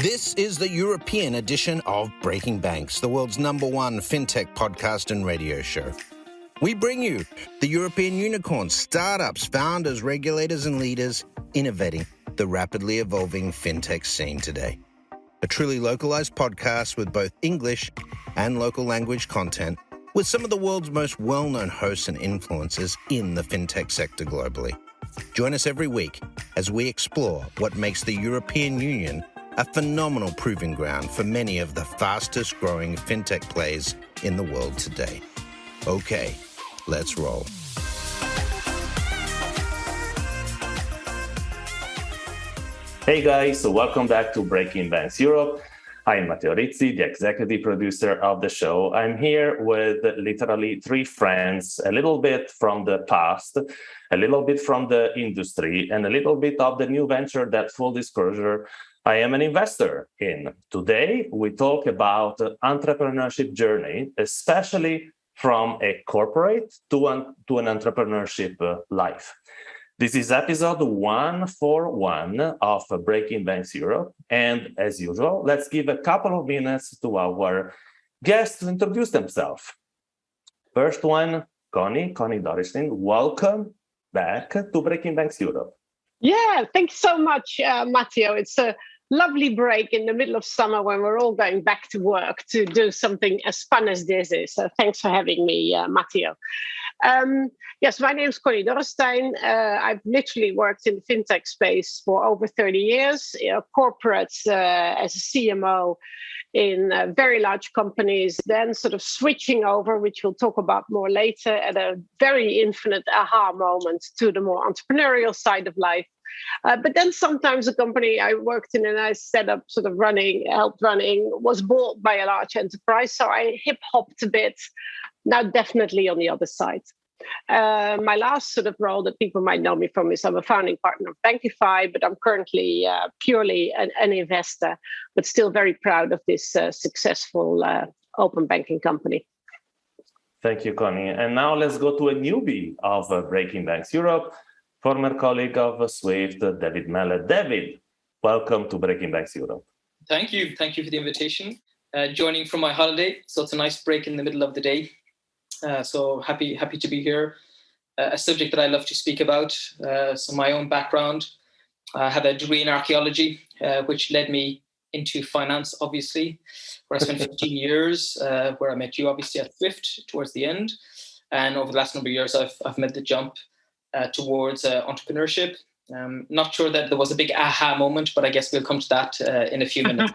This is the European edition of Breaking Banks, the world's #1 fintech podcast and radio show. We bring you the European unicorns, startups, founders, regulators, and leaders innovating the rapidly evolving fintech scene today. A truly localized podcast with both English and local language content, with some of the world's most well-known hosts and influencers in the fintech sector globally. Join us every week as we explore what makes the European Union a phenomenal proving ground for many of the fastest growing fintech plays in the world today. Okay, let's roll. Hey guys, so welcome back to Breaking Banks Europe. I'm Matteo Rizzi, the executive producer of the show. I'm here with literally three friends, a little bit from the past, a little bit from the industry, and a little bit of the new venture that, full disclosure, I am an investor in. Today, we talk about entrepreneurship journey, especially from a corporate to an entrepreneurship life. This is episode 141 of Breaking Banks Europe. And as usual, let's give a couple of minutes to our guests to introduce themselves. First one, Conny Dorrestijn. Welcome back to Breaking Banks Europe. Yeah, thanks so much, Matteo. It's a lovely break in the middle of summer when we're all going back to work to do something as fun as this is. So thanks for having me, Matteo. Yes, my name is Conny Dorrestijn. I've literally worked in the fintech space for over 30 years, corporates as a CMO in very large companies, then sort of switching over, which we'll talk about more later, at a very infinite aha moment to the more entrepreneurial side of life. But then sometimes a company I worked in and I set up sort of helped running, was bought by a large enterprise. So I hip-hopped a bit, now definitely on the other side. My last sort of role that people might know me from is I'm a founding partner of BankiFi, but I'm currently purely an investor, but still very proud of this successful open banking company. Thank you, Conny. And now let's go to a newbie of Breaking Banks Europe, former colleague of Swift, David Mellett. David, welcome to Breaking Banks Europe. Thank you. Thank you for the invitation. Joining from my holiday, so it's a nice break in the middle of the day. So happy to be here. A subject that I love to speak about. So my own background, I have a degree in archaeology, which led me into finance, obviously, where I spent 15 years, where I met you, obviously, at Swift towards the end. And over the last number of years, I've made the jump towards entrepreneurship. Not sure that there was a big aha moment, but I guess we'll come to that in a few minutes.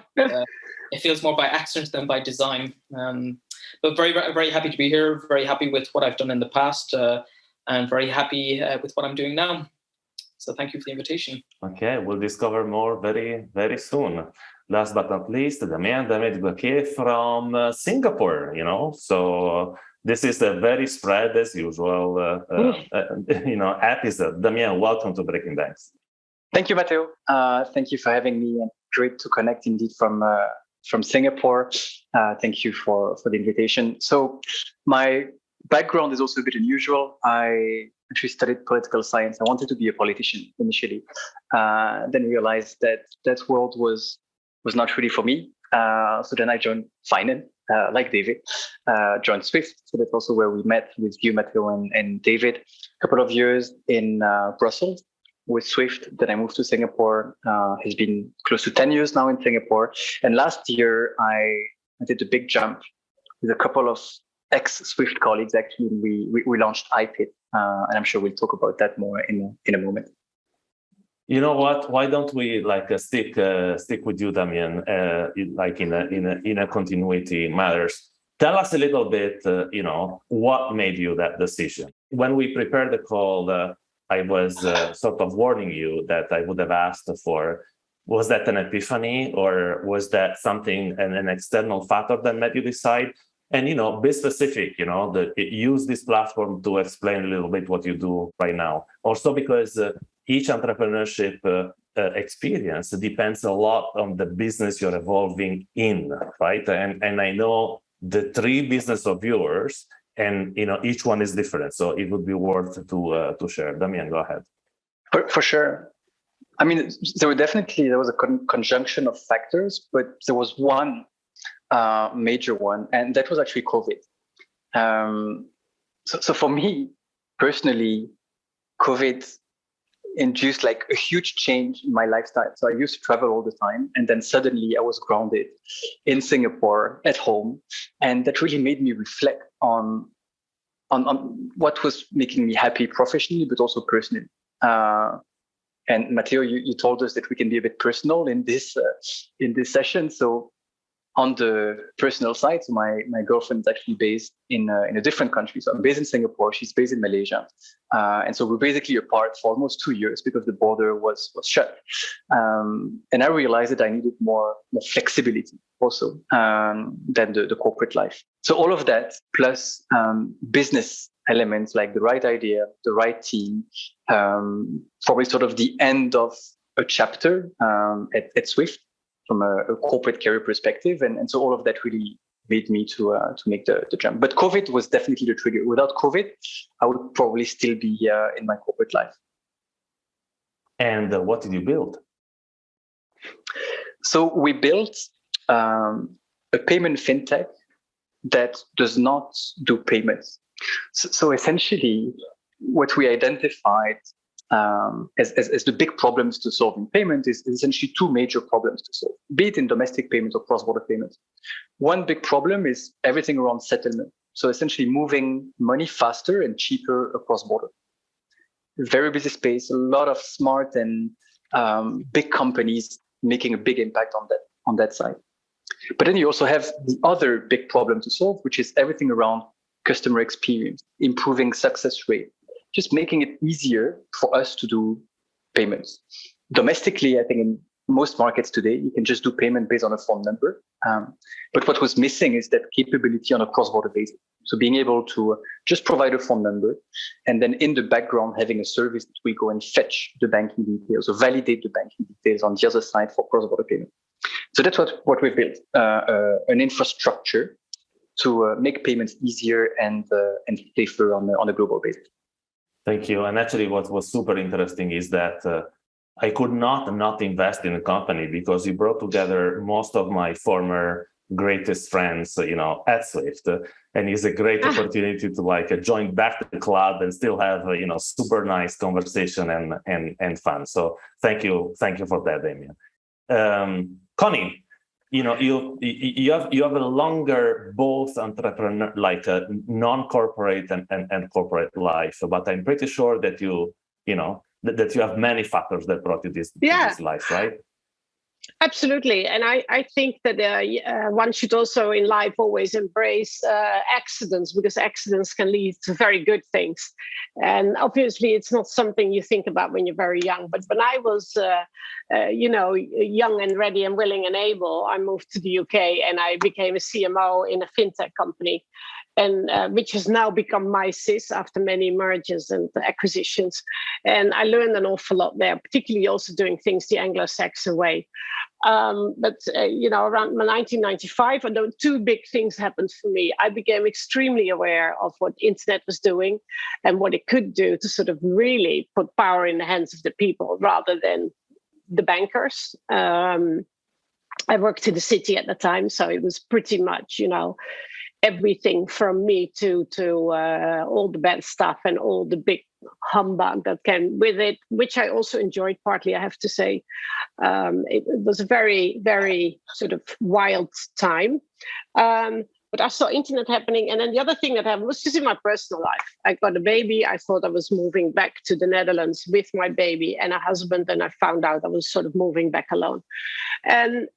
It feels more by accident than by design. But very, very happy to be here, very happy with what I've done in the past, and very happy with what I'm doing now. So thank you for the invitation. Okay, we'll discover more very, very soon. Last but not least, Damien Dugauquier from Singapore, So this is a very spread as usual, episode. Damien, welcome to Breaking Banks. Thank you, Matteo. Thank you for having me, and great to connect indeed from Singapore. Thank you for the invitation. So my background is also a bit unusual. I actually studied political science. I wanted to be a politician initially, then realized that world was not really for me. So then I joined finance, like David, joined Swift. So that's also where we met with you, Matteo, and David. A couple of years in Brussels with Swift. Then I moved to Singapore. Has been close to 10 years now in Singapore. And last year, I did a big jump with a couple of ex-Swift colleagues, actually. We launched iPit, and I'm sure we'll talk about that more in a moment. You know what? Why don't we stick with you, Damien? In a continuity matters. Tell us a little bit. What made you that decision? When we prepared the call, I was sort of warning you that I would have asked for. Was that an epiphany, or was that something an external factor that made you decide? And be specific. Use this platform to explain a little bit what you do right now. Also, because each entrepreneurship experience depends a lot on the business you're evolving in, right? And I know the three business of yours, and each one is different. So it would be worth to share. Damien, go ahead. For sure. I mean, there was a conjunction of factors, but there was one major one, and that was actually COVID. So for me personally, COVID induced like a huge change in my lifestyle. So I used to travel all the time, and then suddenly I was grounded in Singapore at home, and that really made me reflect on what was making me happy professionally, but also personally. And Matteo, you told us that we can be a bit personal in this session. So on the personal side, so my girlfriend is actually based in a different country. So I'm based in Singapore. She's based in Malaysia. And so we're basically apart for almost 2 years because the border was shut. And I realized that I needed more flexibility also than the corporate life. So all of that plus business elements like the right idea, the right team, probably sort of the end of a chapter at Swift from a corporate career perspective. And so all of that really made me to make the jump. But COVID was definitely the trigger. Without COVID, I would probably still be in my corporate life. And what did you build? So we built a payment fintech that does not do payments. So essentially, what we identified as the big problems to solve in payment is essentially two major problems to solve, be it in domestic payments or cross-border payments. One big problem is everything around settlement. So essentially moving money faster and cheaper across border. Very busy space, a lot of smart and big companies making a big impact on that side. But then you also have the other big problem to solve, which is everything around customer experience, improving success rate, just making it easier for us to do payments. Domestically, I think in most markets today, you can just do payment based on a phone number. But what was missing is that capability on a cross-border basis. So being able to just provide a phone number and then in the background, having a service that we go and fetch the banking details or validate the banking details on the other side for cross-border payment. So that's what we built, an infrastructure to make payments easier and safer on a global basis. Thank you. And actually, what was super interesting is that I could not invest in a company because you brought together most of my former greatest friends, at Swift, and it's a great opportunity to join back the club and still have super nice conversation and fun. So thank you for that, Damien. Conny, you have a longer both entrepreneur a non-corporate and corporate life, but I'm pretty sure that that you have many factors that brought you this life, right? Absolutely. And I think that one should also in life always embrace accidents, because accidents can lead to very good things. And obviously, it's not something you think about when you're very young. But when I was, young and ready and willing and able, I moved to the UK and I became a CMO in a fintech company. And which has now become my SIS after many mergers and acquisitions. And I learned an awful lot there, particularly also doing things the Anglo-Saxon way. But around 1995, although two big things happened for me. I became extremely aware of what internet was doing and what it could do to sort of really put power in the hands of the people rather than the bankers. I worked in the city at the time, so it was pretty much, everything from me to all the bad stuff and all the big humbug that came with it, which I also enjoyed partly, I have to say. It was a very, very sort of wild time. But I saw internet happening. And then the other thing that happened was just in my personal life. I got a baby. I thought I was moving back to the Netherlands with my baby and a husband. And I found out I was sort of moving back alone. And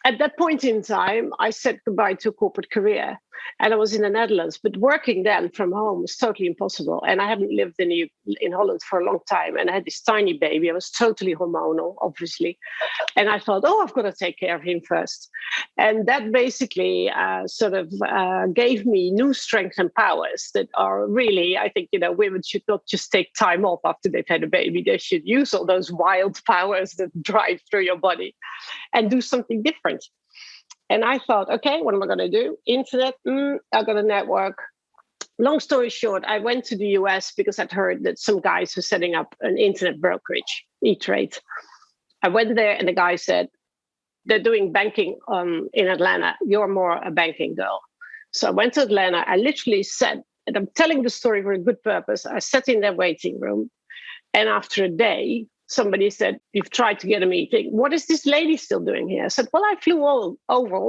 at that point in time, I said goodbye to a corporate career and I was in the Netherlands, but working then from home was totally impossible. And I hadn't lived in Holland for a long time. And I had this tiny baby. I was totally hormonal, obviously. And I thought, I've got to take care of him first. And that basically gave me new strengths and powers that are really, I think, women should not just take time off after they've had a baby. They should use all those wild powers that drive through your body and do something different. And I thought, okay, what am I going to do? Internet, I've got a network. long story short, I went to the US because I'd heard that some guys were setting up an internet brokerage, E-Trade. I went there and the guy said, they're doing banking in Atlanta. You're more a banking girl. So I went to Atlanta. I literally sat, and I'm telling the story for a good purpose. I sat in their waiting room. And after a day, somebody said, you've tried to get a meeting. What is this lady still doing here? I said, well, I flew all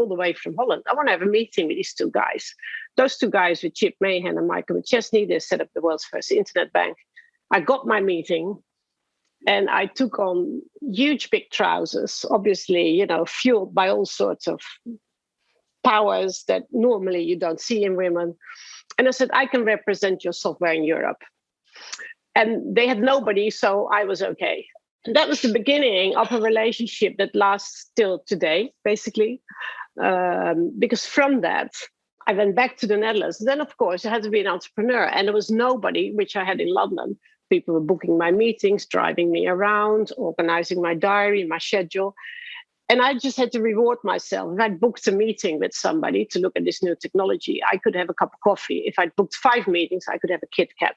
the way from Holland. I want to have a meeting with these two guys. Those two guys with Chip Mahan and Michael McChesney, they set up the world's first internet bank. I got my meeting. And I took on huge, big trousers, obviously, fueled by all sorts of powers that normally you don't see in women. And I said, I can represent your software in Europe. And they had nobody, so I was okay. And that was the beginning of a relationship that lasts till today, basically. Because from that, I went back to the Netherlands. Then, of course, I had to be an entrepreneur. And there was nobody, which I had in London. People were booking my meetings, driving me around, organizing my diary, my schedule. And I just had to reward myself. If I'd booked a meeting with somebody to look at this new technology, I could have a cup of coffee. If I'd booked 5 meetings, I could have a Kit Kat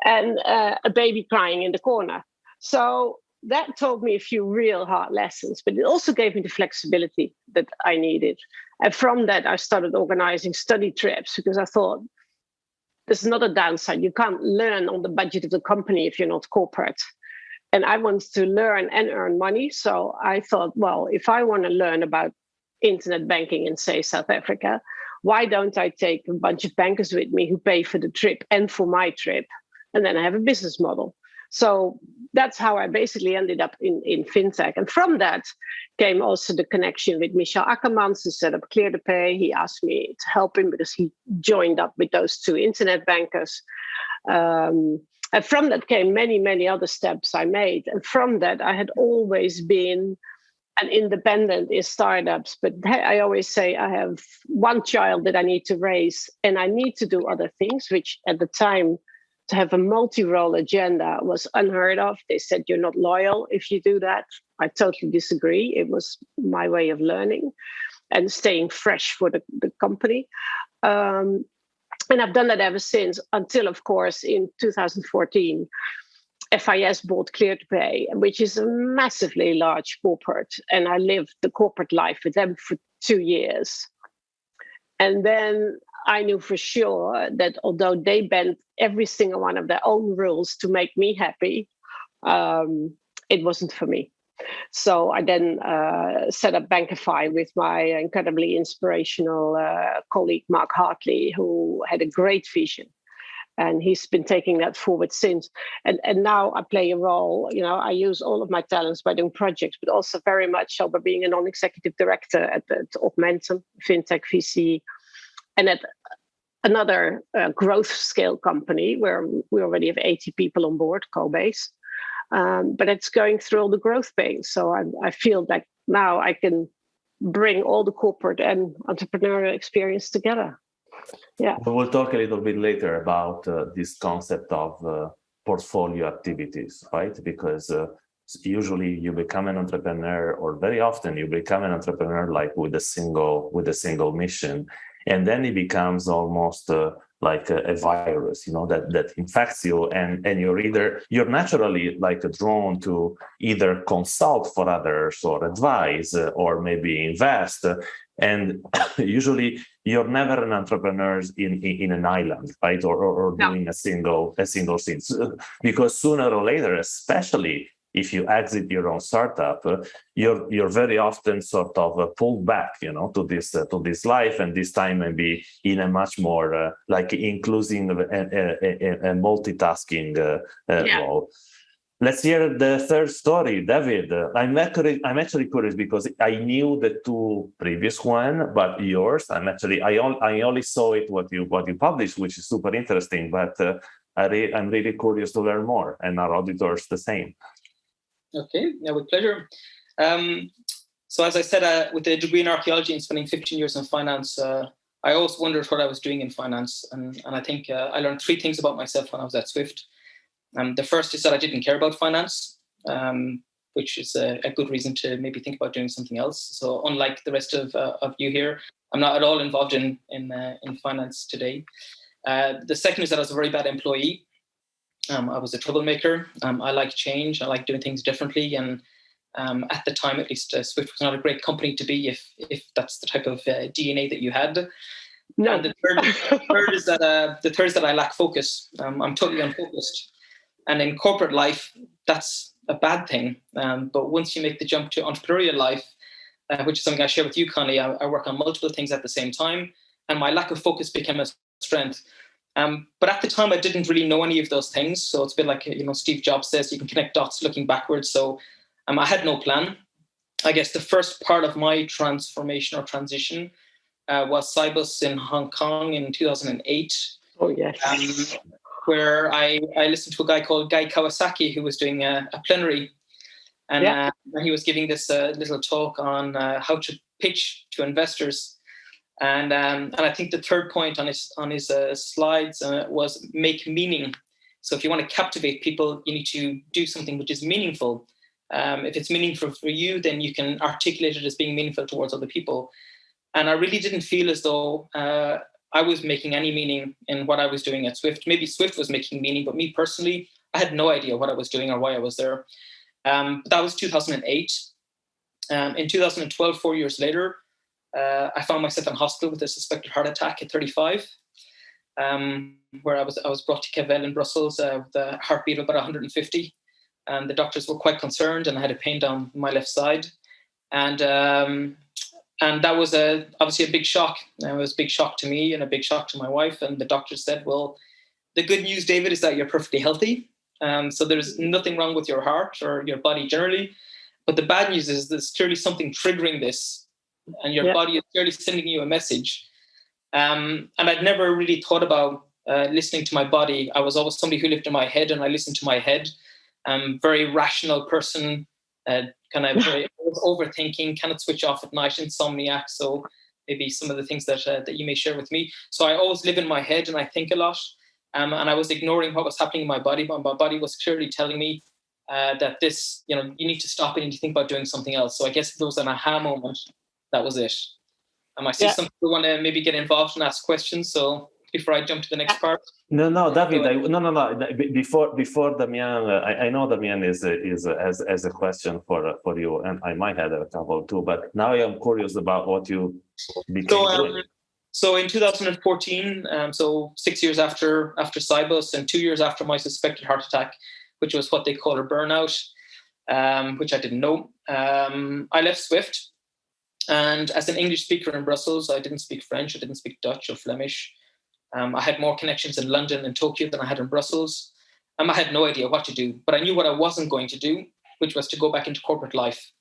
and a baby crying in the corner. So that taught me a few real hard lessons, but it also gave me the flexibility that I needed. And from that, I started organizing study trips because I thought, there's not a downside. You can't learn on the budget of the company if you're not corporate. And I wanted to learn and earn money. So I thought, well, if I want to learn about internet banking in, say, South Africa, why don't I take a bunch of bankers with me who pay for the trip and for my trip? And then I have a business model. So that's how I basically ended up in fintech. And from that came also the connection with Michel Akkermans, who set up Clear to Pay. He asked me to help him because he joined up with those 2 internet bankers. And from that came many, many other steps I made. And from that, I had always been an independent in startups. But I always say I have one child that I need to raise and I need to do other things, which at the time, to have a multi-role agenda was unheard of. They said, you're not loyal if you do that. I totally disagree. It was my way of learning and staying fresh for the company. And I've done that ever since, until, of course, in 2014, FIS bought Clear to Pay, which is a massively large corporate. And I lived the corporate life with them for 2 years. And then I knew for sure that although they bent every single one of their own rules to make me happy, it wasn't for me. So I then set up BankiFi with my incredibly inspirational colleague, Mark Hartley, who had a great vision. And he's been taking that forward since. And now I play a role, I use all of my talents by doing projects, but also very much so by being a non-executive director at Augmentum, FinTech VC, and at another growth scale company where we already have 80 people on board, Cobase. But it's going through all the growth pains. So I feel that now I can bring all the corporate and entrepreneurial experience together. Yeah. We'll talk a little bit later about this concept of portfolio activities, right? Because usually you become an entrepreneur, or very often you become an entrepreneur like with a single mission. And then it becomes almost like a virus, that infects you, and you're naturally like drawn to either consult for others or advise or maybe invest. And usually you're never an entrepreneur in an island, right? Or doing a single thing, because sooner or later, especially if you exit your own startup, you're very often sort of pulled back, to this life, and this time maybe in a much more like inclusive and multitasking role. Let's hear the third story, David. I'm actually curious because I knew the 2 previous one, but yours, I only saw it what you published, which is super interesting. But I'm really curious to learn more, and our auditors the same. Okay, yeah, with pleasure. So as I said, with a degree in archaeology and spending 15 years in finance, I always wondered what I was doing in finance. And I think I learned 3 things about myself when I was at Swift. The first is that I didn't care about finance, which is a good reason to maybe think about doing something else. So unlike the rest of you here, I'm not at all involved in finance today. The second is that I was a very bad employee. I was a troublemaker. I like change. I like doing things differently. And at the time, at least, Swift was not a great company to be if that's the type of DNA that you had. No. And the third is that I lack focus. I'm totally unfocused. And in corporate life, that's a bad thing. But once you make the jump to entrepreneurial life, which is something I share with you, Conny, I work on multiple things at the same time, and my lack of focus became a strength. But at the time, I didn't really know any of those things. So it's a bit like, Steve Jobs says, you can connect dots looking backwards. So I had no plan. I guess the first part of my transformation or transition was Cybus in Hong Kong in 2008. Oh, yes. Where I listened to a guy called Guy Kawasaki, who was doing a plenary. And he was giving this little talk on how to pitch to investors. And I think the third point on his slides was make meaning. So if you want to captivate people, you need to do something which is meaningful. If it's meaningful for you, then you can articulate it as being meaningful towards other people. And I really didn't feel as though I was making any meaning in what I was doing at Swift. Maybe Swift was making meaning, but me personally, I had no idea what I was doing or why I was there. But that was 2008. In 2012, 4 years later, I found myself in hospital with a suspected heart attack at 35, where I was brought to Kevel in Brussels with a heartbeat of about 150. And the doctors were quite concerned, and I had a pain down my left side. And that was obviously a big shock. It was a big shock to me and a big shock to my wife. And the doctor said, well, the good news, David, is that you're perfectly healthy. So there's nothing wrong with your heart or your body generally. But the bad news is there's clearly something triggering this. And your body is clearly sending you a message. And I'd never really thought about listening to my body. I was always somebody who lived in my head, and I listened to my head. Very rational person, kind of very overthinking, cannot switch off at night, insomniac. So maybe some of the things that you may share with me. So I always live in my head and I think a lot. And I was ignoring what was happening in my body, but my body was clearly telling me that this, you need to stop it and you think about doing something else. So I guess if there was an aha moment, that was it. I see some people want to maybe get involved and ask questions. So before I jump to the next part. No, David. No. Before Damien, I know Damien is as a question for you, and I might have a couple too. But now I am curious about what you became doing. So in 2014, so 6 years after Cybus and 2 years after my suspected heart attack, which was what they call a burnout, which I didn't know, I left Swift. And as an English speaker in Brussels, I didn't speak French, I didn't speak Dutch or Flemish. I had more connections in London and Tokyo than I had in Brussels. I had no idea what to do, but I knew what I wasn't going to do, which was to go back into corporate life.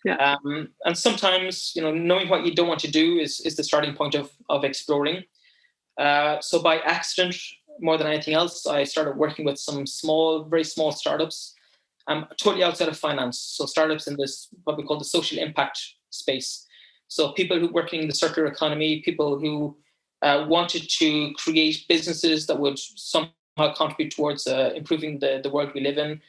Yeah. And sometimes, knowing what you don't want to do is the starting point of exploring. So by accident, more than anything else, I started working with some very small startups, totally outside of finance. So startups in this, what we call the social impact space. So people who working in the circular economy, people who wanted to create businesses that would somehow contribute towards improving the world we live in,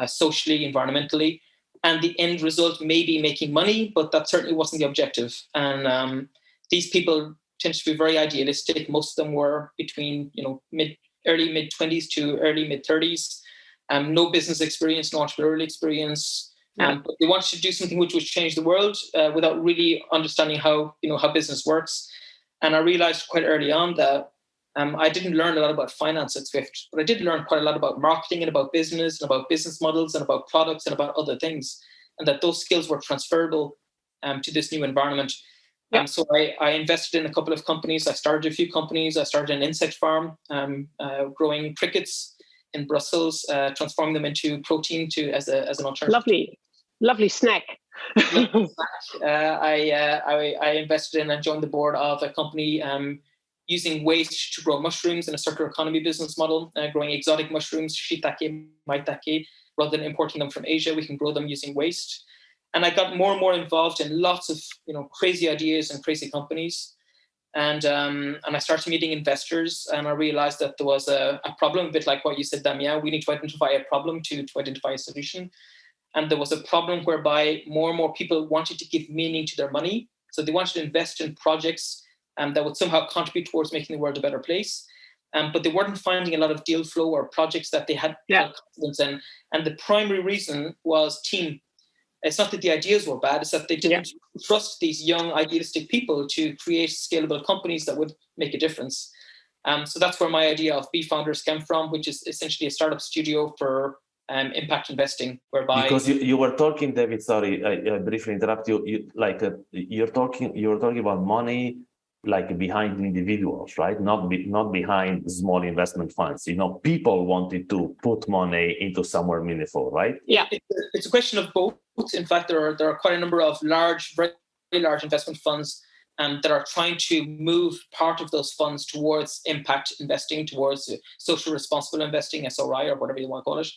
socially, environmentally. And the end result may be making money, but that certainly wasn't the objective. And these people tend to be very idealistic. Most of them were between early mid-20s to early mid-30s. No business experience, no entrepreneurial experience. But they wanted to do something which would change the world without really understanding how business works. And I realized quite early on that I didn't learn a lot about finance at Swift, but I did learn quite a lot about marketing and about business and about business models and about products and about other things, and that those skills were transferable to this new environment. So I invested in a couple of companies. I started a few companies. I started an insect farm, growing crickets in Brussels, transforming them into protein as an alternative. Lovely snack. I invested in and joined the board of a company using waste to grow mushrooms in a circular economy business model, growing exotic mushrooms, shiitake, maitake, rather than importing them from Asia. We can grow them using waste. And I got more and more involved in lots of crazy ideas and crazy companies. And I started meeting investors, and I realized that there was a problem, a bit like what you said, Damien. We need to identify a problem to identify a solution. And there was a problem whereby more and more people wanted to give meaning to their money. So they wanted to invest in projects that would somehow contribute towards making the world a better place. but they weren't finding a lot of deal flow or projects that they had confidence in. And the primary reason was team. It's not that the ideas were bad, it's that they didn't trust these young, idealistic people to create scalable companies that would make a difference. So that's where my idea of BeeFounders came from, which is essentially a startup studio for impact investing, whereby because you were talking, David. Sorry, I briefly interrupt you. You're talking about money, like behind individuals, right? Not behind small investment funds. People wanted to put money into somewhere meaningful, right? Yeah, it's a question of both. In fact, there are quite a number of very large investment funds that are trying to move part of those funds towards impact investing, towards social responsible investing, SRI, or whatever you want to call it.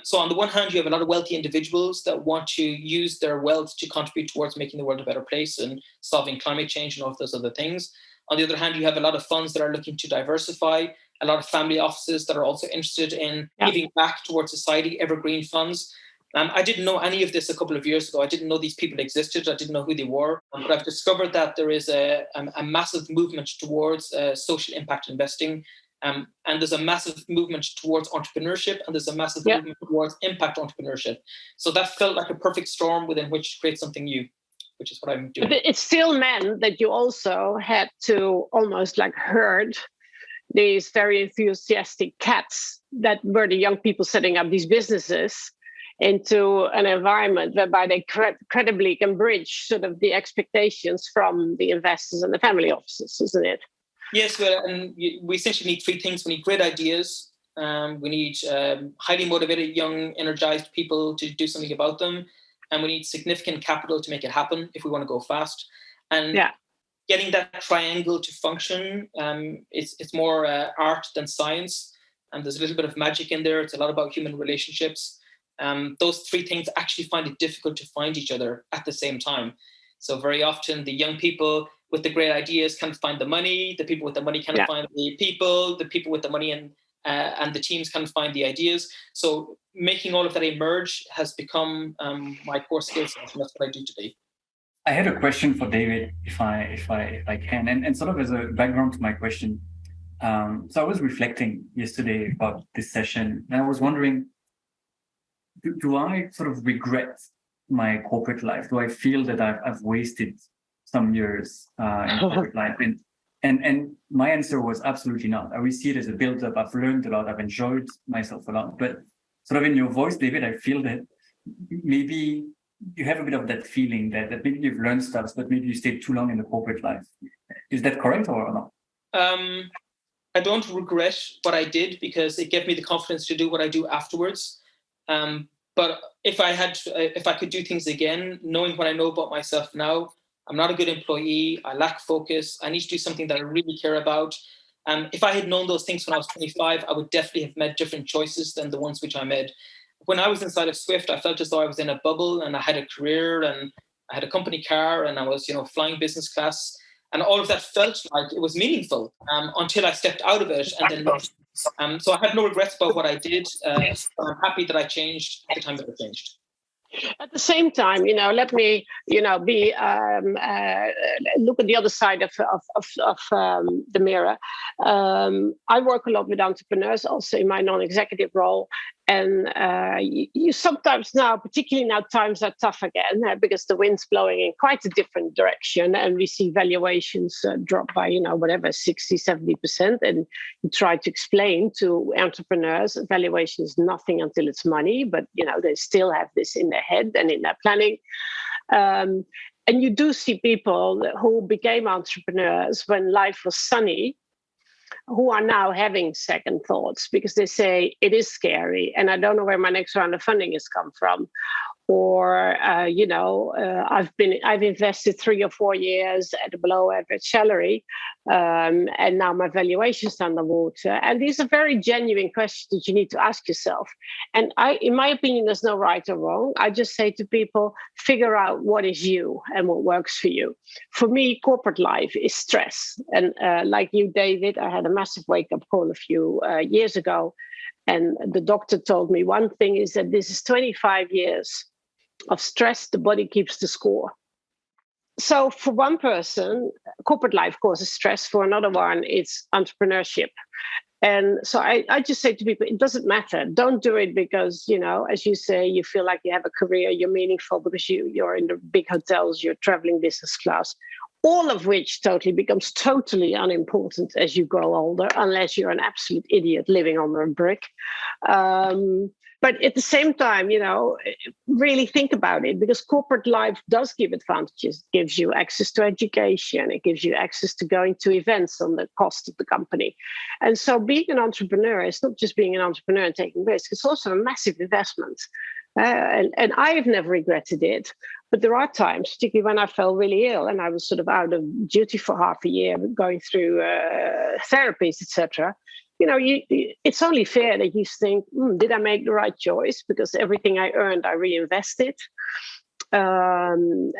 So on the one hand, you have a lot of wealthy individuals that want to use their wealth to contribute towards making the world a better place and solving climate change and all of those other things. On the other hand, you have a lot of funds that are looking to diversify, a lot of family offices that are also interested in giving back towards society, evergreen funds. I didn't know any of this a couple of years ago. I didn't know these people existed. I didn't know who they were. But I've discovered that there is a massive movement towards social impact investing. And there's a massive movement towards entrepreneurship, and there's a massive movement towards impact entrepreneurship. So that felt like a perfect storm within which to create something new, which is what I'm doing. But it still meant that you also had to almost like herd these very enthusiastic cats that were the young people setting up these businesses into an environment whereby they credibly can bridge sort of the expectations from the investors and the family offices, isn't it? Yes, well, and we essentially need three things. We need great ideas. We need highly motivated, young, energized people to do something about them. And we need significant capital to make it happen if we want to go fast. And getting that triangle to function, it's more art than science. And there's a little bit of magic in there. It's a lot about human relationships. Those three things actually find it difficult to find each other at the same time. So very often the young people with the great ideas can't find the money. The people with the money can't find the people. The people with the money and the teams can't find the ideas. So making all of that emerge has become my core skill set, and that's what I do today. I had a question for David, if I can, and sort of as a background to my question. So I was reflecting yesterday about this session, and I was wondering, do I sort of regret my corporate life? Do I feel that I've wasted some years in corporate life? And my answer was absolutely not. I really see it as a build-up. I've learned a lot. I've enjoyed myself a lot. But sort of in your voice, David, I feel that maybe you have a bit of that feeling that maybe you've learned stuff, but maybe you stayed too long in the corporate life. Is that correct or not? I don't regret what I did because it gave me the confidence to do what I do afterwards. But if I could do things again, knowing what I know about myself now, I'm not a good employee. I lack focus. I need to do something that I really care about. If I had known those things when I was 25, I would definitely have made different choices than the ones which I made. When I was inside of Swift, I felt as though I was in a bubble and I had a career and I had a company car and I was, flying business class. And all of that felt like it was meaningful until I stepped out of it. And then, so I have no regrets about what I did. I'm happy that I changed at the time that I changed. At the same time, let me, be look at the other side of the mirror. I work a lot with entrepreneurs, also in my non-executive role, and you sometimes now, particularly now, times are tough again because the wind's blowing in quite a different direction, and we see valuations drop by 60-70%. And you try to explain to entrepreneurs valuation is nothing until it's money, but they still have this in their head and in their planning. And you do see people who became entrepreneurs when life was sunny, who are now having second thoughts because they say it is scary and I don't know where my next round of funding has come from. Or, I've invested 3 or 4 years at a below average salary, and now my valuation's underwater. And these are very genuine questions that you need to ask yourself. And in my opinion, there's no right or wrong. I just say to people, figure out what is you and what works for you. For me, corporate life is stress. And like you, David, I had a massive wake-up call a few years ago. And the doctor told me one thing is that this is 25 years of stress, the body keeps the score. So for one person, corporate life causes stress. For another one, it's entrepreneurship. And so I just say to people, it doesn't matter. Don't do it because, as you say, you feel like you have a career, you're meaningful because you're in the big hotels, you're traveling business class, all of which becomes totally unimportant as you grow older, unless you're an absolute idiot living under a brick. But at the same time, really think about it, because corporate life does give advantages. It gives you access to education. It gives you access to going to events on the cost of the company. And so being an entrepreneur is not just being an entrepreneur and taking risks. It's also a massive investment. And I have never regretted it. But there are times, particularly when I felt really ill and I was sort of out of duty for half a year, going through therapies, etc. It's only fair that you think, did I make the right choice? Because everything I earned, I reinvested. What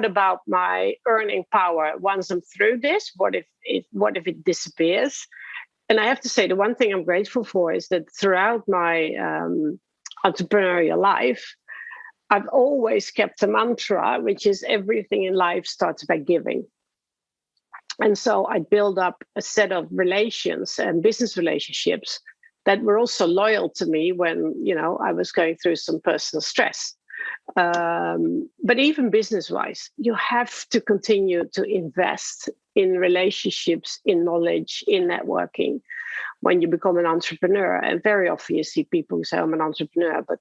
about my earning power once I'm through this? What if it disappears? And I have to say, the one thing I'm grateful for is that throughout my entrepreneurial life, I've always kept a mantra, which is everything in life starts by giving. And so I built up a set of relations and business relationships that were also loyal to me when, I was going through some personal stress. But even business-wise, you have to continue to invest in relationships, in knowledge, in networking when you become an entrepreneur. And very often you see people who say, I'm an entrepreneur, but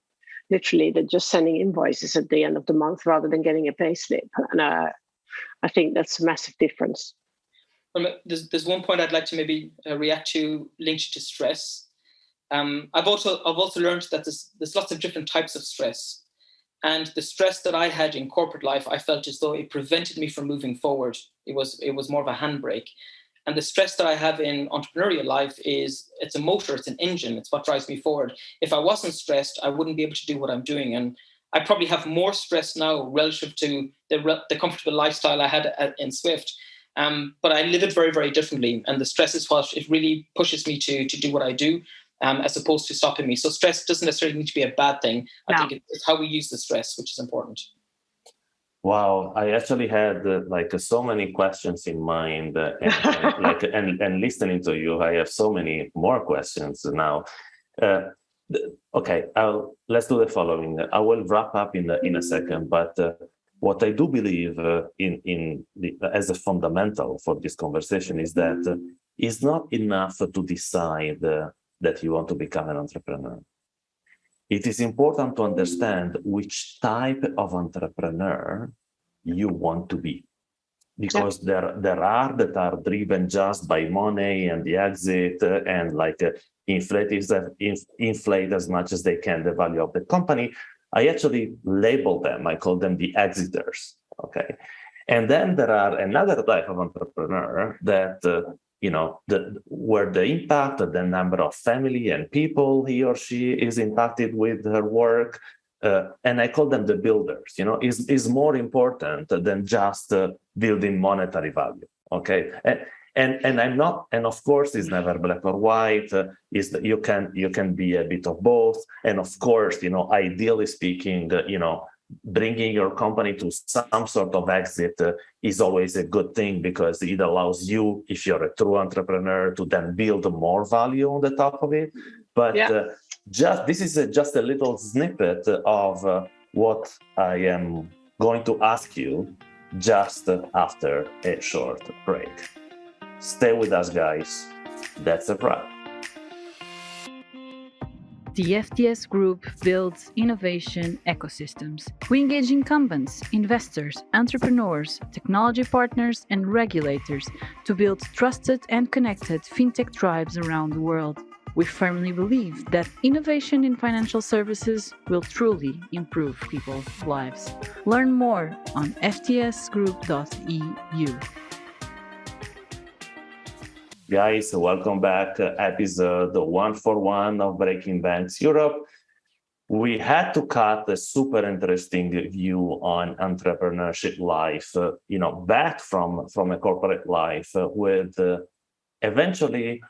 literally they're just sending invoices at the end of the month rather than getting a pay slip. And I think that's a massive difference. There's one point I'd like to maybe react to linked to stress. I've also learned that there's lots of different types of stress. And the stress that I had in corporate life, I felt as though it prevented me from moving forward. It was more of a handbrake. And the stress that I have in entrepreneurial life it's a motor, it's an engine, it's what drives me forward. If I wasn't stressed, I wouldn't be able to do what I'm doing. And I probably have more stress now relative to the comfortable lifestyle I had in Swift. But I live it very, very differently. And the stress is what it really pushes me to do what I do, as opposed to stopping me. So stress doesn't necessarily need to be a bad thing. I think it's how we use the stress, which is important. Wow, I actually had so many questions in mind, and listening to you, I have so many more questions now. Okay, let's do the following. I will wrap up in a second, but what I do believe as a fundamental for this conversation is that it's not enough to decide that you want to become an entrepreneur. It is important to understand which type of entrepreneur you want to be, because there are that are driven just by money and the exit and inflate as much as they can the value of the company. I actually label them. I call them the exiters. Okay, and then there are another type of entrepreneur that where the impact, the number of family and people he or she is impacted with her work, and I call them the builders. Is more important than just building monetary value. Okay, and I'm not, and of course, it's never black or white. Is that you can be a bit of both, and of course, ideally speaking, bringing your company to some sort of exit is always a good thing, because it allows you, if you're a true entrepreneur, to then build more value on the top of it. But this is just a little snippet of what I am going to ask you just after a short break. Stay with us, guys. That's a wrap. The FTS Group builds innovation ecosystems. We engage incumbents, investors, entrepreneurs, technology partners, and regulators to build trusted and connected fintech tribes around the world. We firmly believe that innovation in financial services will truly improve people's lives. Learn more on ftsgroup.eu. Guys, welcome back. Episode 141 of Breaking Banks Europe. We had to cut a super interesting view on entrepreneurship life, back from a corporate life, with eventually,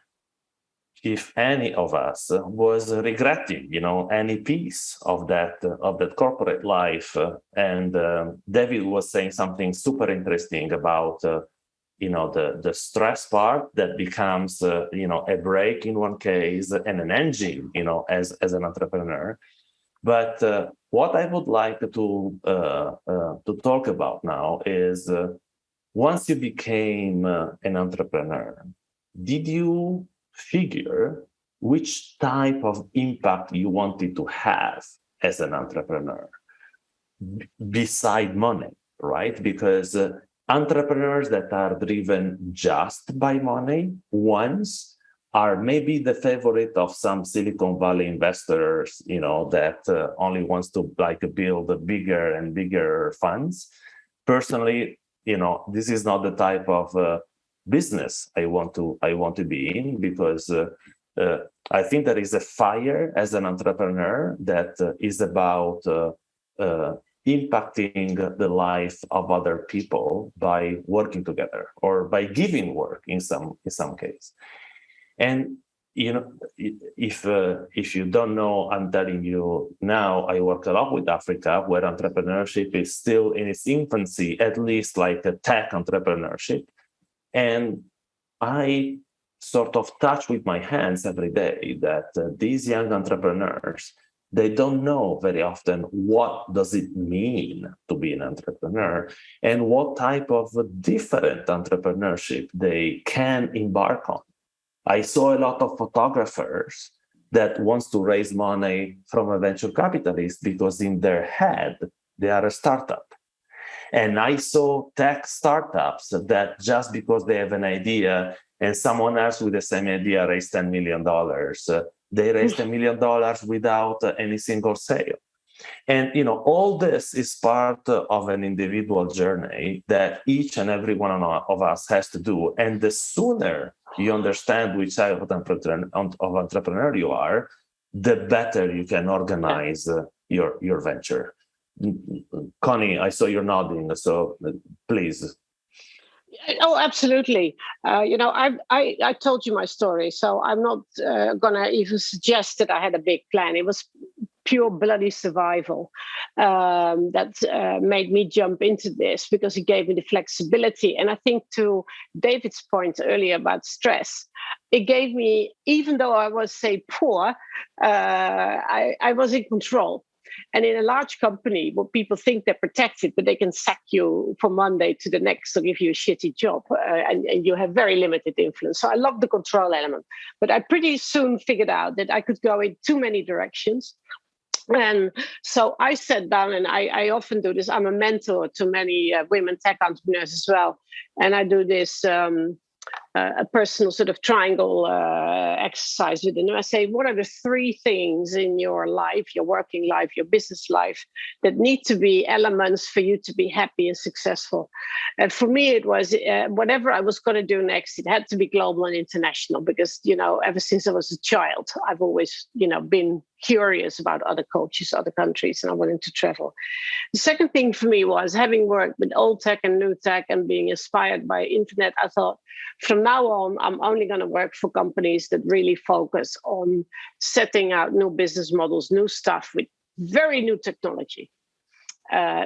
if any of us was regretting, any piece of that corporate life. And David was saying something super interesting about the stress part that becomes a brake in one case and an engine, as an entrepreneur. But what I would like to talk about now is once you became an entrepreneur, did you figure which type of impact you wanted to have as an entrepreneur beside money, right? Because entrepreneurs that are driven just by money once are maybe the favorite of some Silicon Valley investors, that only wants to build bigger and bigger funds. Personally, this is not the type of business I want to be in, because I think there is a fire as an entrepreneur that is about impacting the life of other people by working together or by giving work in some case. And if you don't know, I'm telling you now, I work a lot with Africa, where entrepreneurship is still in its infancy, at least like a tech entrepreneurship. And I sort of touch with my hands every day that these young entrepreneurs, they don't know very often what does it mean to be an entrepreneur and what type of different entrepreneurship they can embark on. I saw a lot of photographers that wants to raise money from a venture capitalist because in their head, they are a startup. And I saw tech startups that just because they have an idea and someone else with the same idea raised $10 million, they raised $1 million without any single sale. And, all this is part of an individual journey that each and every one of us has to do. And the sooner you understand which type of entrepreneur you are, the better you can organize your venture. Conny, I saw you're nodding, so please. Oh, absolutely. I told you my story, so I'm not going to even suggest that I had a big plan. It was pure bloody survival that made me jump into this, because it gave me the flexibility. And I think, to David's point earlier about stress, it gave me, even though I was, say, poor, I was in control. And in a large company, where people think they're protected, but they can sack you from one day to the next or give you a shitty job, and you have very limited influence. So I love the control element. But I pretty soon figured out that I could go in too many directions. And so I sat down, and I often do this. I'm a mentor to many women tech entrepreneurs as well. And I do this a personal sort of triangle exercise with them. And I say, what are the 3 things in your life, your working life, your business life, that need to be elements for you to be happy and successful? And for me, it was whatever I was going to do next, it had to be global and international, because, ever since I was a child, I've always, been curious about other cultures, other countries, and I wanted to travel. The second thing for me was, having worked with old tech and new tech and being inspired by internet, I thought, from now on, I'm only going to work for companies that really focus on setting out new business models, new stuff with very new technology.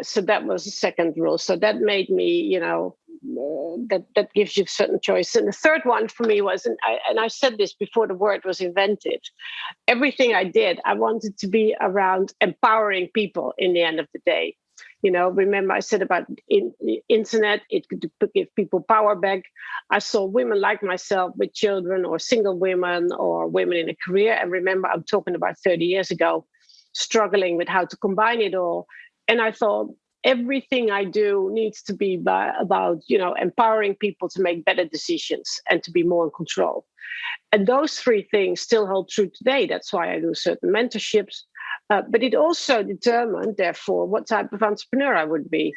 So that was the second rule. So that made me, that gives you certain choice. And the third one for me was, and I said this before the word was invented, everything I did, I wanted to be around empowering people in the end of the day. Remember I said about the internet, it could give people power back. I saw women like myself with children, or single women, or women in a career. And remember, I'm talking about 30 years ago, struggling with how to combine it all. And I thought, everything I do needs to be about, empowering people to make better decisions and to be more in control. And those 3 things still hold true today. That's why I do certain mentorships. But it also determined, therefore, what type of entrepreneur I would be.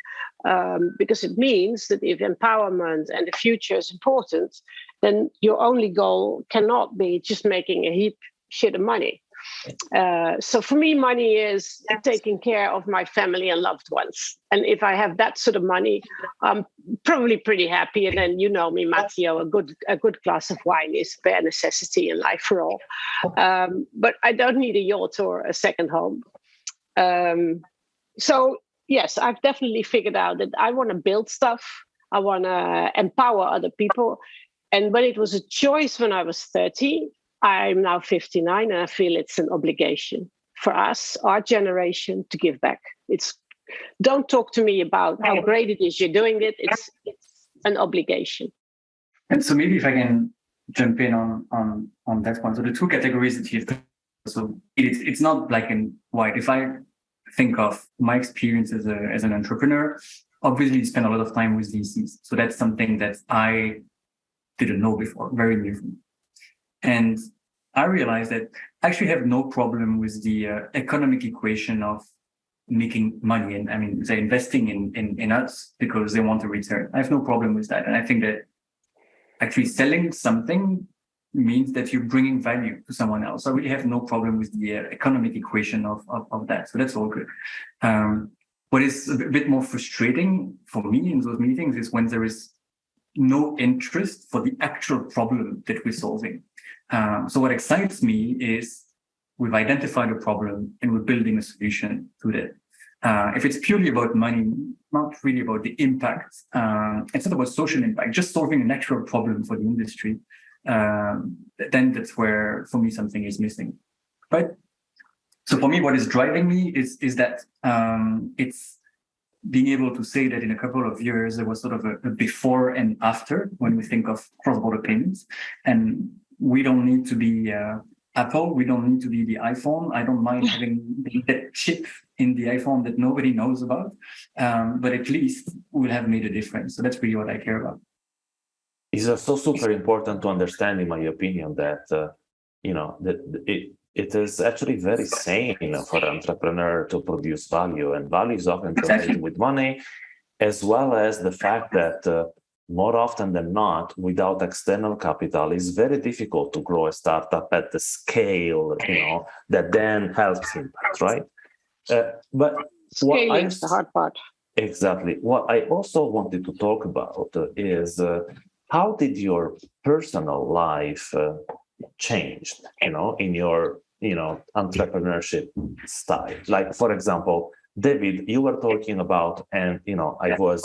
Because it means that if empowerment and the future is important, then your only goal cannot be just making a heap shit of money. So for me, money is taking care of my family and loved ones. And if I have that sort of money, I'm probably pretty happy. And then, me, Matteo, a good glass of wine is bare necessity in life for all. But I don't need a yacht or a second home. So yes, I've definitely figured out that I want to build stuff. I want to empower other people. And when it was a choice when I was 30, I'm now 59, and I feel it's an obligation for us, our generation, to give back. Don't talk to me about how great it is you're doing it. It's an obligation. And so maybe if I can jump in on that one. So the two categories that you've done, so it's not black and white. If I think of my experience as an entrepreneur, obviously you spend a lot of time with VCs. So that's something that I didn't know before, very new for me. And I realized that I actually have no problem with the economic equation of making money. And I mean, they're investing in us because they want a return. I have no problem with that. And I think that actually selling something means that you're bringing value to someone else. I really have no problem with the economic equation of that. So that's all good. What is a bit more frustrating for me in those meetings is when there is no interest for the actual problem that we're solving. So what excites me is we've identified a problem and we're building a solution to that. If it's purely about money, not really about the impact, it's not about social impact, just solving an actual problem for the industry, then that's where, for me, something is missing. Right? So for me, what is driving me is that it's being able to say that in a couple of years, there was sort of a before and after when we think of cross-border payments. And we don't need to be Apple. We don't need to be the iPhone. I don't mind having that chip in the iPhone that nobody knows about. But at least we'll have made a difference. So that's really what I care about. It's so super important to understand, in my opinion, that, it is actually very sane for an entrepreneur to produce value, and value is often related with money, as well as the fact that more often than not, without external capital, it's very difficult to grow a startup at the scale, that then helps impact, right? But scaling is the hard part. Exactly. What I also wanted to talk about is how did your personal life change, in your, entrepreneurship style? Like, for example, David, you were talking about, and, I was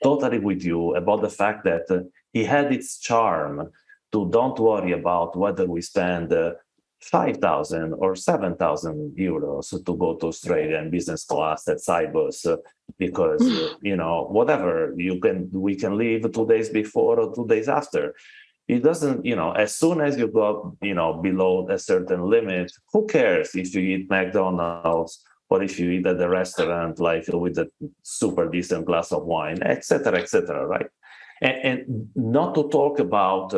totally with you about the fact that he had its charm to don't worry about whether we spend 5,000 or 7,000 euros to go to Australia in business class at Cybus, because, whatever, we can leave 2 days before or 2 days after. It doesn't, as soon as you go, below a certain limit, who cares if you eat McDonald's or if you eat at the restaurant, like with a super decent glass of wine, et cetera, right? And not to talk about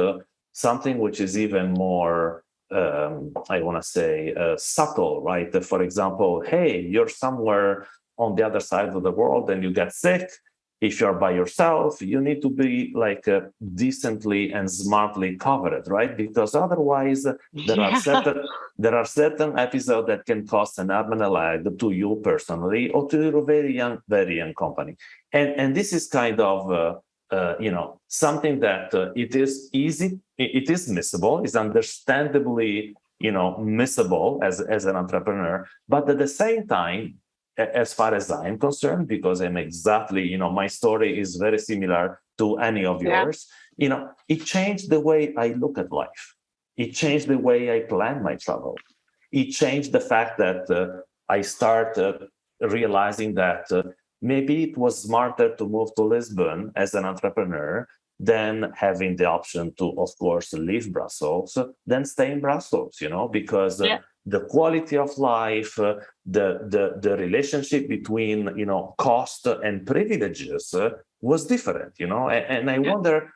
something which is even more, I want to say, subtle, right? For example, hey, you're somewhere on the other side of the world and you get sick. If you're by yourself, you need to be like decently and smartly covered, right? Because otherwise, there are certain episodes that can cost an arm and a leg to you personally or to your very young company. And this is kind of something that it is easy, it is missable, is understandably missable as an entrepreneur, but at the same time, as far as I'm concerned, because I'm exactly, my story is very similar to any of yours, it changed the way I look at life. It changed the way I plan my travel. It changed the fact that I started realizing that maybe it was smarter to move to Lisbon as an entrepreneur than having the option to, of course, leave Brussels, then stay in Brussels, because the quality of life, the relationship between, cost and privileges was different, and I wonder,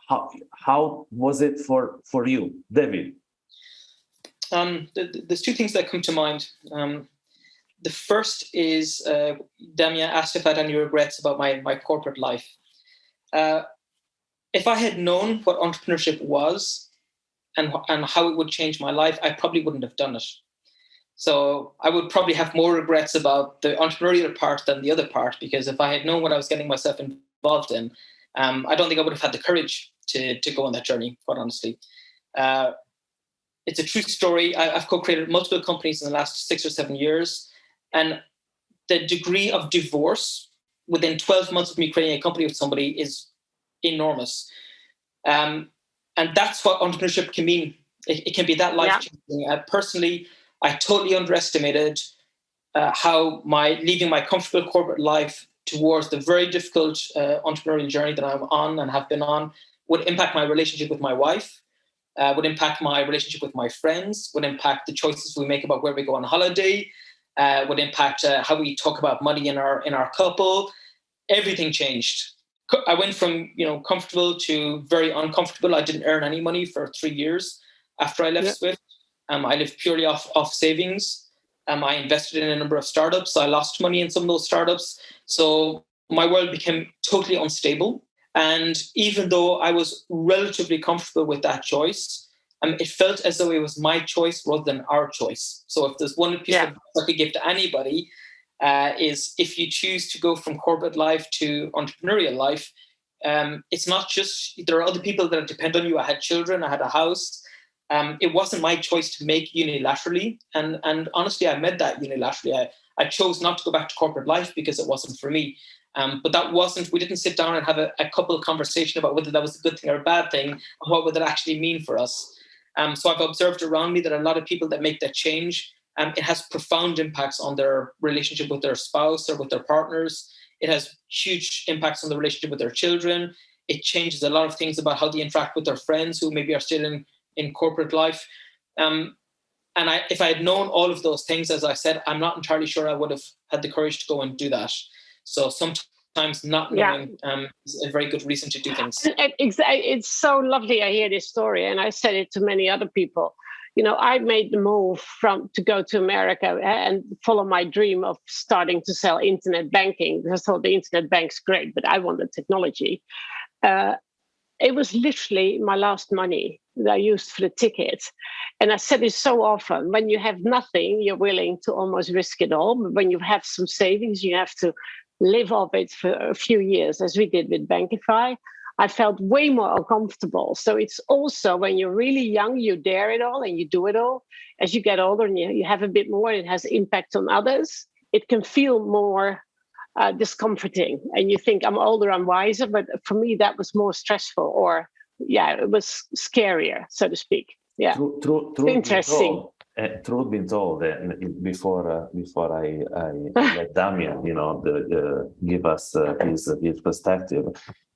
how was it for you, David? There's two things that come to mind. The first is Damien asked if I had any regrets about my corporate life. If I had known what entrepreneurship was and how it would change my life, I probably wouldn't have done it. So I would probably have more regrets about the entrepreneurial part than the other part, because if I had known what I was getting myself involved in, I don't think I would have had the courage to go on that journey, quite honestly. It's a true story. I've co-created multiple companies in the last 6 or 7 years, and the degree of divorce within 12 months of me creating a company with somebody is enormous. And that's what entrepreneurship can mean. It can be that life-changing. Personally, I totally underestimated how leaving my comfortable corporate life towards the very difficult entrepreneurial journey that I'm on and have been on would impact my relationship with my wife, would impact my relationship with my friends, would impact the choices we make about where we go on holiday, would impact how we talk about money in our couple. Everything changed. I went from comfortable to very uncomfortable. I didn't earn any money for 3 years after I left Swift. I lived purely off savings. I invested in a number of startups. I lost money in some of those startups. So my world became totally unstable. And even though I was relatively comfortable with that choice, it felt as though it was my choice rather than our choice. So if there's one piece of advice I could give to anybody, is if you choose to go from corporate life to entrepreneurial life, it's not just, there are other people that depend on you. I had children, I had a house. It wasn't my choice to make unilaterally. And honestly, I made that unilaterally. I chose not to go back to corporate life because it wasn't for me. But we didn't sit down and have a couple of conversation about whether that was a good thing or a bad thing, and what would that actually mean for us. So I've observed around me that a lot of people that make that change, it has profound impacts on their relationship with their spouse or with their partners. It has huge impacts on the relationship with their children. It changes a lot of things about how they interact with their friends who maybe are still in corporate life. If I had known all of those things, as I said, I'm not entirely sure I would have had the courage to go and do that. So sometimes not knowing is a very good reason to do things. It's so lovely. I hear this story, and I said it to many other people. I made the move to go to America and follow my dream of starting to sell internet banking. I thought the internet bank's great, but I wanted technology. It was literally my last money that I used for the ticket. And I said this so often, when you have nothing, you're willing to almost risk it all. But when you have some savings, you have to live off it for a few years, as we did with BankiFi. I felt way more uncomfortable. So it's also when you're really young, you dare it all and you do it all. As you get older and you have a bit more, it has impact on others. It can feel more discomforting. And you think, I'm older, I'm wiser. But for me, that was more stressful, or it was scarier, so to speak. Yeah, true interesting. Truth being told, before I let Damien, give us his perspective,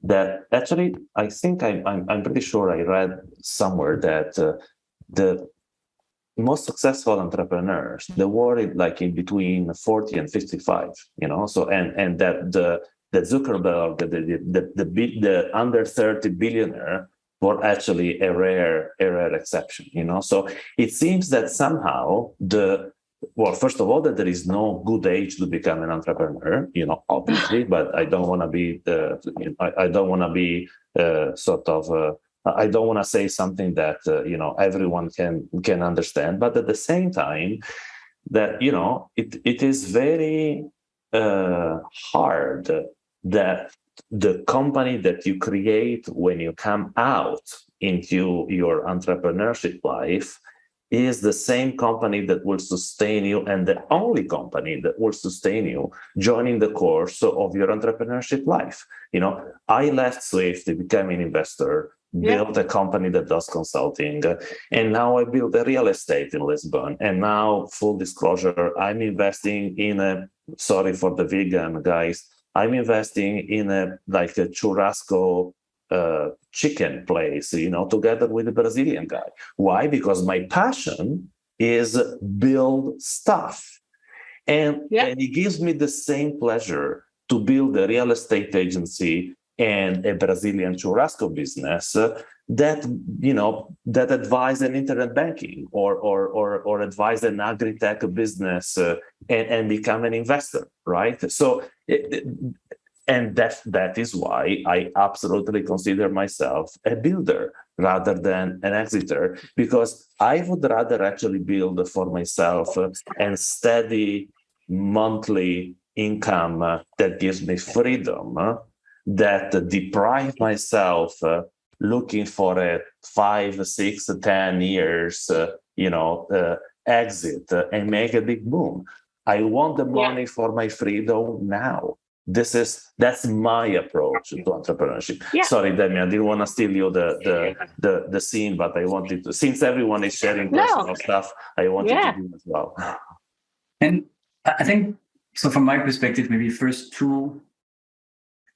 that actually I think I'm pretty sure I read somewhere that the most successful entrepreneurs, they were like in between 40 and 55, so and that the Zuckerberg, the under 30 billionaire were actually a rare exception, So it seems that somehow first of all, that there is no good age to become an entrepreneur, obviously, but I don't want to be, I don't want to be I don't want to say something that, everyone can understand. But at the same time, that, it is very hard that the company that you create when you come out into your entrepreneurship life is the same company that will sustain you, and the only company that will sustain you joining the course of your entrepreneurship life. I left Swift to become an investor, built a company that does consulting, and now I build a real estate in Lisbon. And now, full disclosure, I'm investing in sorry for the vegan guys, I'm investing in a churrasco chicken place, together with a Brazilian guy. Why? Because my passion is build stuff. And it gives me the same pleasure to build a real estate agency and a Brazilian churrasco business that advise an internet banking or advise an agri-tech business and become an investor, right? So, and that is why I absolutely consider myself a builder rather than an exiter, because I would rather actually build for myself and steady monthly income that gives me freedom, that deprive myself looking for a 5, 6, 10 years, exit and make a big boom. I want the money for my freedom now. that's my approach to entrepreneurship. Yeah. Sorry, Damien, I didn't want to steal you the scene, but I wanted to, since everyone is sharing personal stuff, I wanted to do as well. And I think, so from my perspective, maybe first two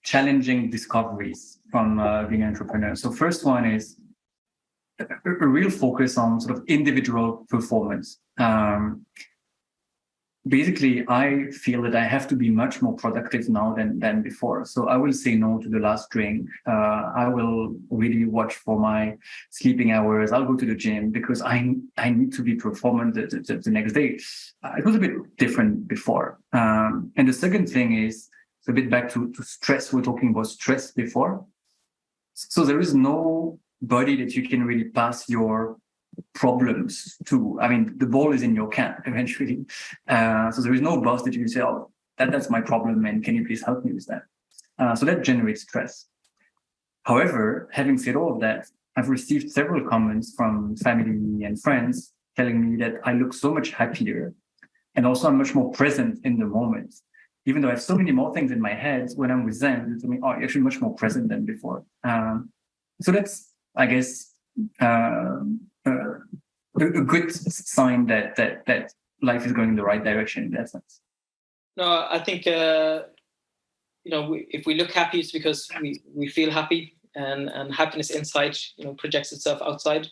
challenging discoveries from being an entrepreneur. So first one is a real focus on sort of individual performance. Basically, I feel that I have to be much more productive now than before. So I will say no to the last drink. I will really watch for my sleeping hours. I'll go to the gym because I need to be performant the next day. It was a bit different before. And the second thing is, it's a bit back to stress. We're talking about stress before. So there is nobody that you can really pass your problems to. I mean, the ball is in your camp eventually. So there is no boss that you can say, oh, that's my problem, and can you please help me with that? So that generates stress. However, having said all of that, I've received several comments from family and friends telling me that I look so much happier, and also I'm much more present in the moment. Even though I have so many more things in my head, when I'm with them, they tell me, oh, you're actually much more present than before. So that's, I guess, a good sign that life is going in the right direction in that sense. No, I think if we look happy, it's because we feel happy, and happiness inside projects itself outside.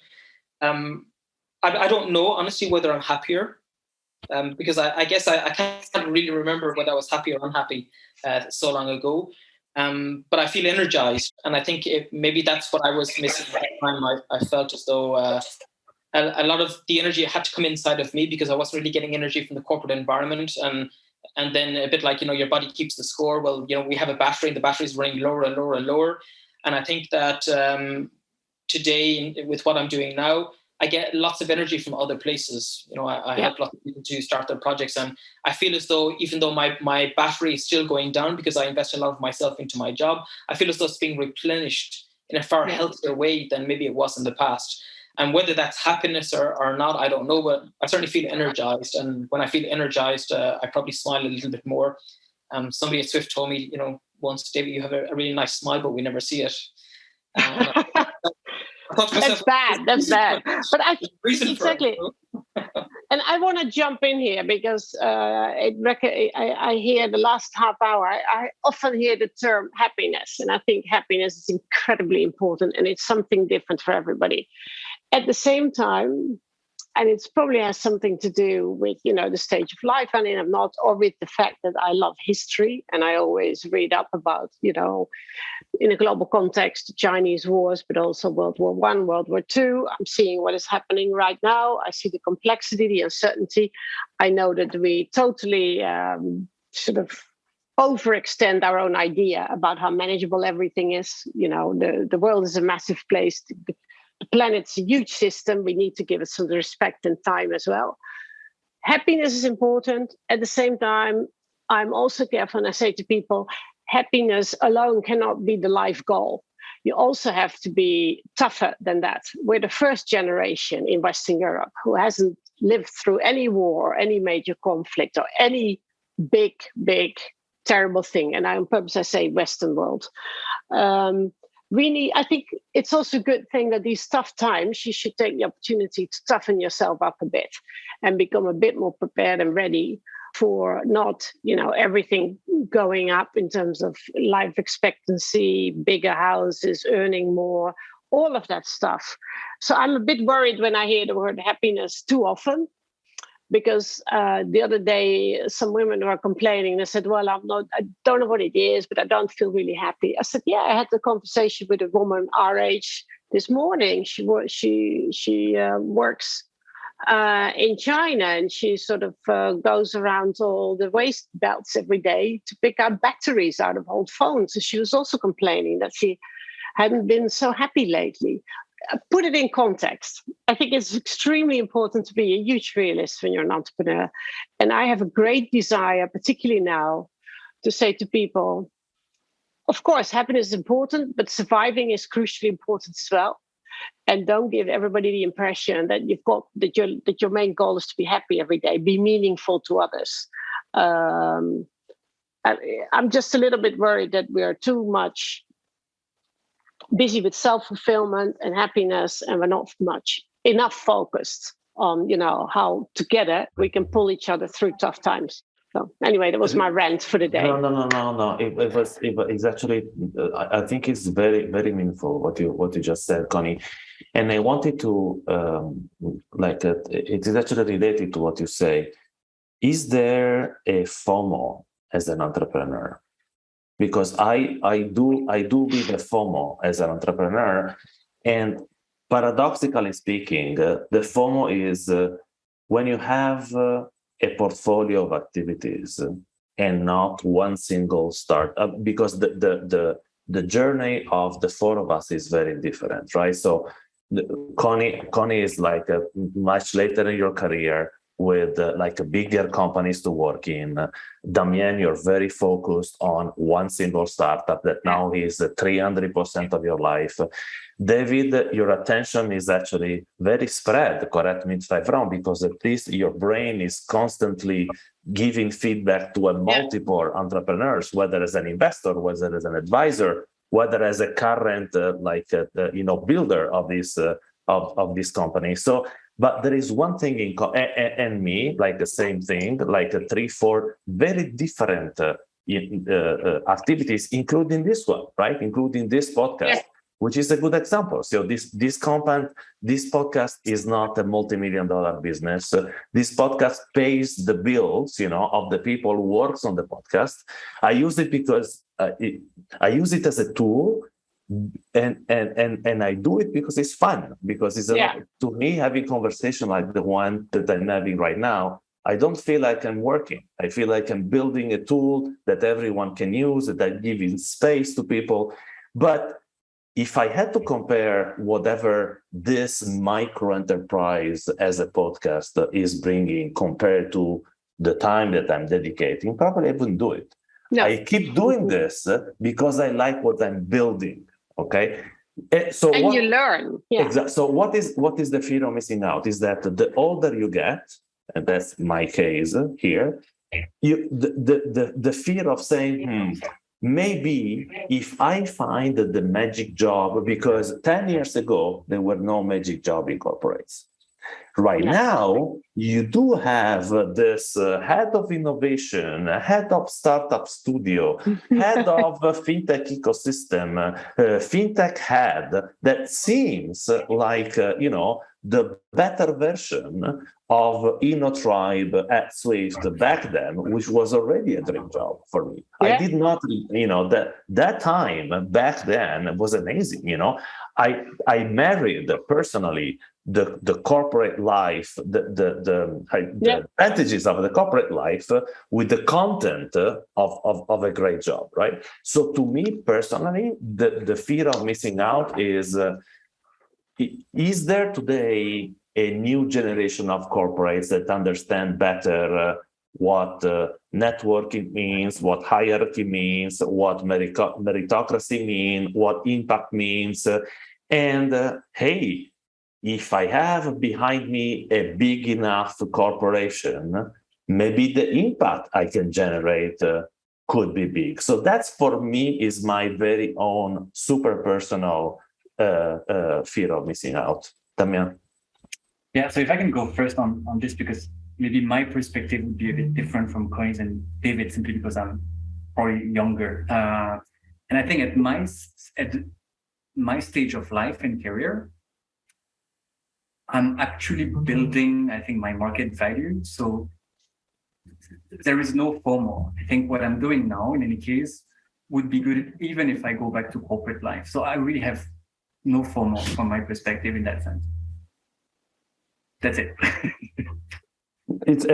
I don't know honestly whether I'm happier, because I guess I can't really remember whether I was happy or unhappy so long ago. But I feel energized, and I think maybe that's what I was missing at the time. I felt as though a lot of the energy had to come inside of me, because I wasn't really getting energy from the corporate environment, and then a bit like your body keeps the score. Well, we have a battery, and the battery is running lower and lower and lower. And I think that today, with what I'm doing now, I get lots of energy from other places. I help lots of people to start their projects, and I feel as though, even though my battery is still going down because I invest a lot of myself into my job, I feel as though it's being replenished in a far healthier way than maybe it was in the past. And whether that's happiness or not, I don't know, but I certainly feel energized. And when I feel energized, I probably smile a little bit more. Somebody at Swift told me, once, David, you have a really nice smile, but we never see it. That's bad. But I exactly. And I want to jump in here because I hear the last half hour. I often hear the term happiness, and I think happiness is incredibly important, and it's something different for everybody. At the same time, and it probably has something to do with the stage of life I'm in, or with the fact that I love history, and I always read up about in a global context, the Chinese wars, but also World War I, World War II. I'm seeing what is happening right now. I see the complexity, the uncertainty. I know that we totally sort of overextend our own idea about how manageable everything is. The world is a massive place. The planet's a huge system. We need to give it some respect and time as well. Happiness is important. At the same time, I'm also careful, and I say to people, happiness alone cannot be the life goal. You also have to be tougher than that. We're the first generation in Western Europe who hasn't lived through any war, any major conflict, or any big, terrible thing. And on purpose, I say Western world. I think it's also a good thing that these tough times, you should take the opportunity to toughen yourself up a bit and become a bit more prepared and ready for not, everything going up in terms of life expectancy, bigger houses, earning more, all of that stuff. So I'm a bit worried when I hear the word happiness too often, because the other day, some women were complaining. They said, well, I don't know what it is, but I don't feel really happy. I said, yeah, I had a conversation with a woman our age this morning. She works in China, and she sort of goes around all the waste belts every day to pick out batteries out of old phones. So she was also complaining that she hadn't been so happy lately. Put it in context. I think it's extremely important to be a huge realist when you're an entrepreneur. And I have a great desire, particularly now, to say to people, of course, happiness is important, but surviving is crucially important as well. And don't give everybody the impression that your main goal is to be happy every day, be meaningful to others. I'm just a little bit worried that we are too much busy with self-fulfillment and happiness, and we're not enough focused on, how together we can pull each other through tough times. So anyway, that was my rant for the day. No. It's actually, I think it's very, very meaningful what you just said, Connie. And I wanted to, it is actually related to what you say. Is there a FOMO as an entrepreneur? Because I do be the FOMO as an entrepreneur, and paradoxically speaking, the FOMO is when you have a portfolio of activities and not one single startup, because the journey of the four of us is very different, right? So Connie is like much later in your career with bigger companies to work in. Damien, you're very focused on one single startup that now is 300% of your life. David, your attention is actually very spread, correct me if I'm wrong, because at least your brain is constantly giving feedback to multiple entrepreneurs, whether as an investor, whether as an advisor, whether as a current builder of this company. So, but there is one thing and me, like the same thing, like 3-4 very different activities, including this one, right? Including this podcast, which is a good example. So this podcast is not a multi-million-dollar business. This podcast pays the bills, of the people who works on the podcast. I use it because I use it as a tool. And I do it because it's fun, because it's to me, having conversation like the one that I'm having right now, I don't feel like I'm working. I feel like I'm building a tool that everyone can use, that I'm giving space to people. But if I had to compare whatever this micro enterprise as a podcast is bringing compared to the time that I'm dedicating, probably I wouldn't do it. No. I keep doing this because I like what I'm building. Okay, so you learn. Yeah. Exactly. So what is the fear of missing out? Is that the older you get, and that's my case here, the fear of saying, maybe if I find the magic job, because 10 years ago there were no magic job in corporates. Right now, you do have this head of innovation, head of startup studio, head of fintech ecosystem, fintech head that seems like, the better version of InnoTribe at Swift back then, which was already a dream job for me. Yeah. I did not, that time back then was amazing. I married personally the corporate life, the advantages of the corporate life with the content of a great job, right? So to me personally, the fear of missing out is there today a new generation of corporates that understand better what networking means, what hierarchy means, what meritocracy means, what impact means, and hey, if I have behind me a big enough corporation, maybe the impact I can generate could be big. So that's, for me, is my very own super personal fear of missing out. Damien? Yeah, so if I can go first on this, because maybe my perspective would be a bit different from Connie's and David, simply because I'm probably younger. And I think at my stage of life and career, I'm actually building, I think, my market value. So there is no FOMO. I think what I'm doing now, in any case, would be good even if I go back to corporate life. So I really have no FOMO from my perspective in that sense. That's it. It's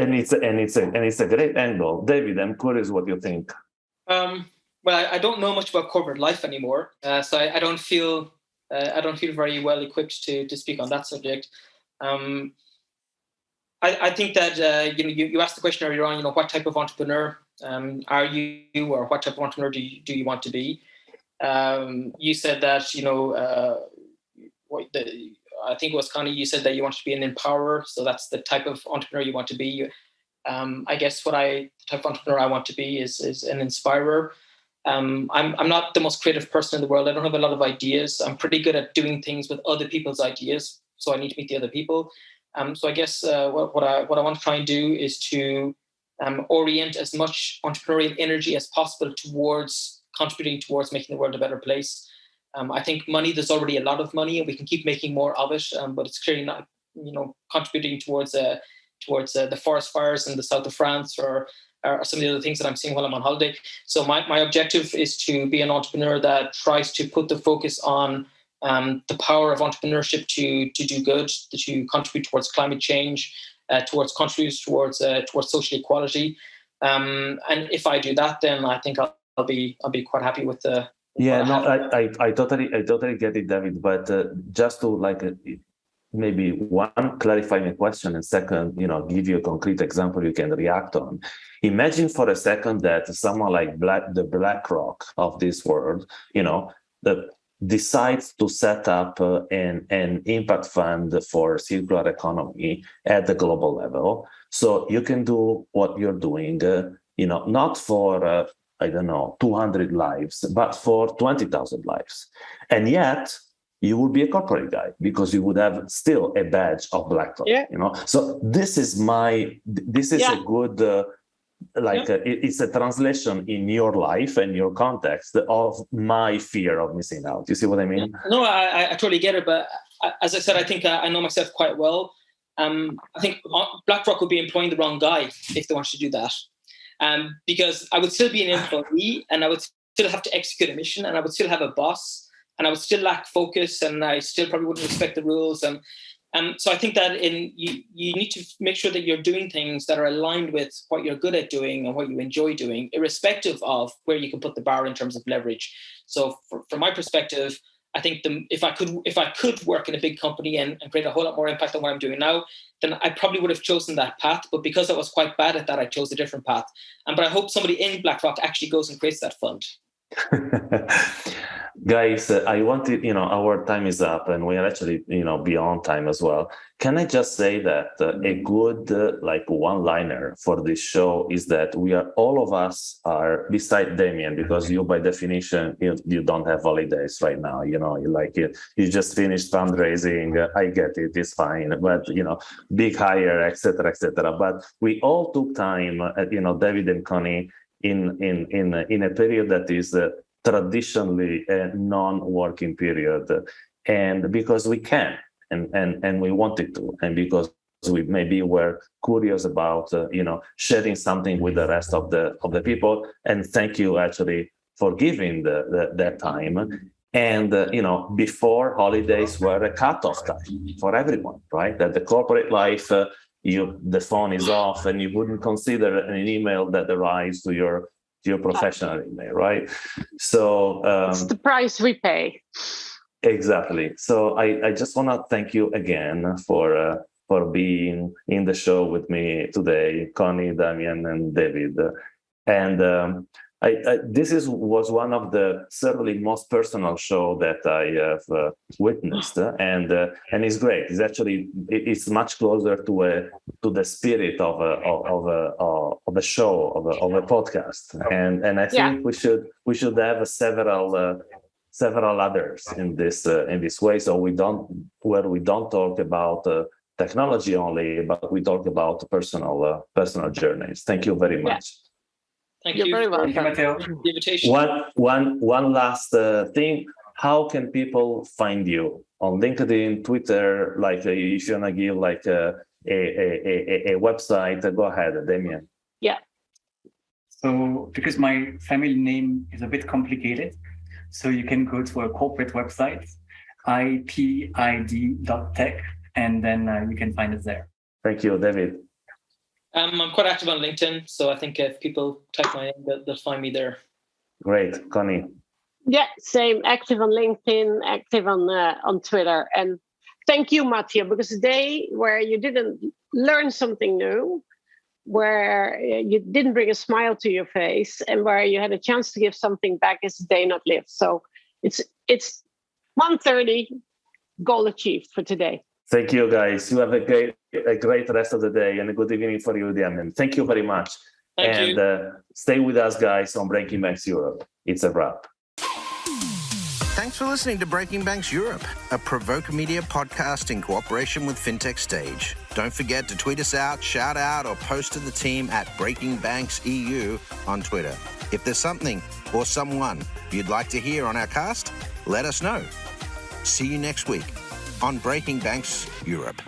a great angle. David, I'm curious what you think. Well, I don't know much about corporate life anymore, so I don't feel very well equipped to speak on that subject. I think that you asked the question earlier on. What type of entrepreneur are you, or what type of entrepreneur do you want to be? You said that I think it was Connie. You said that you want to be an empowerer, so that's the type of entrepreneur you want to be. I guess the type of entrepreneur I want to be is an inspirer. I'm not the most creative person in the world. I don't have a lot of ideas. I'm pretty good at doing things with other people's ideas, so I need to meet the other people. So I guess what I want to try and do is to orient as much entrepreneurial energy as possible towards contributing towards making the world a better place. I think there's already a lot of money, and we can keep making more of it, but it's clearly not, contributing towards the forest fires in the south of France or some of the other things that I'm seeing while I'm on holiday. So my objective is to be an entrepreneur that tries to put the focus on the power of entrepreneurship to do good, to contribute towards climate change, towards social equality. And if I do that, then I think I'll be quite happy with the. Yeah, no, I totally get it, David. But just to maybe one, clarifying a question, and second, give you a concrete example you can react on. Imagine for a second that someone like the BlackRock of this world, that decides to set up an impact fund for circular economy at the global level. So you can do what you're doing, not for 200 lives, but for 20,000 lives. And yet you would be a corporate guy because you would have still a badge of BlackRock. Yeah. So this is a good, it's a translation in your life and your context of my fear of missing out. You see what I mean? No, I totally get it. But as I said, I think I know myself quite well. I think BlackRock would be employing the wrong guy if they wanted to do that. Because I would still be an employee, and I would still have to execute a mission, and I would still have a boss, and I would still lack focus, and I still probably wouldn't respect the rules. So I think that you need to make sure that you're doing things that are aligned with what you're good at doing and what you enjoy doing, irrespective of where you can put the bar in terms of leverage. So from my perspective, I think if I could work in a big company and create a whole lot more impact than what I'm doing now, then I probably would have chosen that path. But because I was quite bad at that, I chose a different path. But I hope somebody in BlackRock actually goes and creates that fund. Guys, I wanted, our time is up, and we are actually, beyond time as well. Can I just say that a good one-liner for this show is that all of us are, beside Damien, because you by definition you don't have holidays right now. You just finished fundraising. I get it, it's fine, but big hire, etc., etc. But we all took time, David and Conny, in a period that is traditionally a non-working period, and because we can and we wanted to, and because we maybe were curious about sharing something with the rest of the people. And thank you actually for giving that time. And before, holidays were a cutoff time for everyone, right? That the corporate life, the phone is off, and you wouldn't consider an email that arrives to your professional email, right? So it's the price we pay. Exactly. So I just want to thank you again for being in the show with me today, Conny, Damien, and David. And this was one of the certainly most personal show that I have witnessed, and it's great. It's actually it's much closer to the spirit of a show, of a podcast, and I think we should have several others in this way, so we don't talk about technology only, but we talk about personal journeys. Thank you very much. Thank you. Very welcome. Thank you, Matteo. The invitation. One last thing. How can people find you on LinkedIn, Twitter? If you wanna give a website, go ahead, Damien. Yeah. So because my family name is a bit complicated, so you can go to a corporate website, ipid.tech, and then you can find us there. Thank you, David. I'm quite active on LinkedIn, so I think if people type my name, they'll find me there. Great, Conny. Yeah, same. Active on LinkedIn, active on Twitter. And thank you, Matteo, because the day where you didn't learn something new, where you didn't bring a smile to your face, and where you had a chance to give something back is a day not lived. So it's 1:30, goal achieved for today. Thank you, guys. You have a great rest of the day, and a good evening for you, Damien. Thank you very much. Thank you. Stay with us, guys, on Breaking Banks Europe. It's a wrap. Thanks for listening to Breaking Banks Europe, a Provoke Media podcast in cooperation with FinTech Stage. Don't forget to tweet us out, shout out, or post to the team at Breaking Banks EU on Twitter. If there's something or someone you'd like to hear on our cast, let us know. See you next week on Breaking Banks Europe.